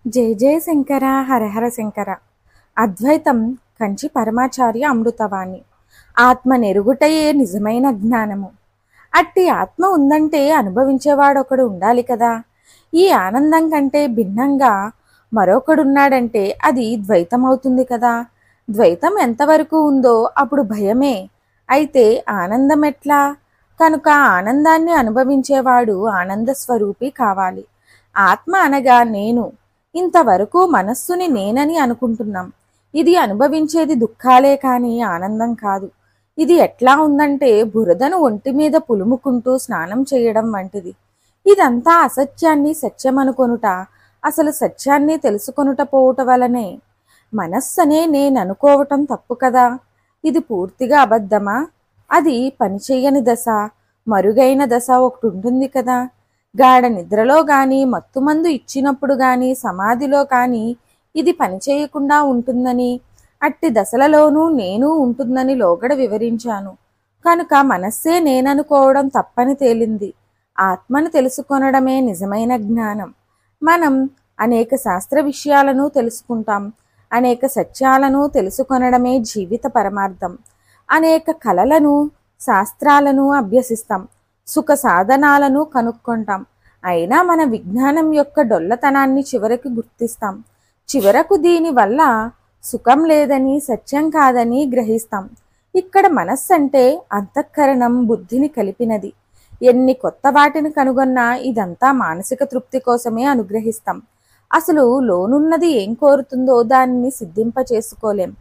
జయ జయ శంకర హరహర శంకర. అద్వైతం కంచి పరమాచార్య అమృతవాణి. ఆత్మ నెరుగుటయే నిజమైన జ్ఞానము. అట్టి ఆత్మ ఉందంటే అనుభవించేవాడొకడు ఉండాలి కదా. ఈ ఆనందం కంటే భిన్నంగా మరొకడున్నాడంటే అది ద్వైతం అవుతుంది కదా. ద్వైతం ఎంతవరకు ఉందో అప్పుడు భయమే. అయితే ఆనందం ఎట్లా? కనుక ఆనందాన్ని అనుభవించేవాడు ఆనంద స్వరూపి కావాలి. ఆత్మ అనగా నేను. ఇంతవరకు మనస్సుని నేనని అనుకుంటున్నాం. ఇది అనుభవించేది దుఃఖాలే కాని ఆనందం కాదు. ఇది ఎట్లా ఉందంటే బురదను ఒంటి మీద పులుముకుంటూ స్నానం చేయడం వంటిది. ఇదంతా అసత్యాన్ని సత్యమనుకొనుట, అసలు సత్యాన్ని తెలుసుకొనుట పోవుట వలనే. మనస్సనే నేననుకోవటం తప్పు కదా. ఇది పూర్తిగా అబద్ధమా? అది పనిచెయ్యని దశ, మరుగైన దశ ఒకటి ఉంటుంది కదా. గాఢ నిద్రలో గాని, మత్తుమందు ఇచ్చినప్పుడు గాని, సమాధిలో కాని ఇది పనిచేయకుండా ఉంటుందని, అట్టి దశలలోనూ నేను ఉంటుందని లోగడ వివరించాను. కనుక మనస్సే నేననుకోవడం తప్పని తేలింది. ఆత్మను తెలుసుకొనడమే నిజమైన జ్ఞానం. మనం అనేక శాస్త్ర విషయాలను తెలుసుకుంటాం. అనేక సత్యాలను తెలుసుకొనడమే జీవిత పరమార్థం. అనేక కళలను, శాస్త్రాలను అభ్యసిస్తాం. సుఖ సాధనాలను కనుక్కుంటాం. అయినా మన విజ్ఞానం యొక్క డొల్లతనాన్ని చివరికి గుర్తిస్తాం. చివరకు దీని వల్ల సుఖం లేదని, సత్యం కాదని గ్రహిస్తాం. ఇక్కడ మనస్సు అంటే అంతఃకరణం, బుద్ధిని కలిపినది. ఎన్ని కొత్త వాటిని కనుగొన్నా ఇదంతా మానసిక తృప్తి కోసమే అనుగ్రహిస్తాం. అసలు లోనున్నది ఏం కోరుతుందో దానిని సిద్ధింప చేసుకోలేం.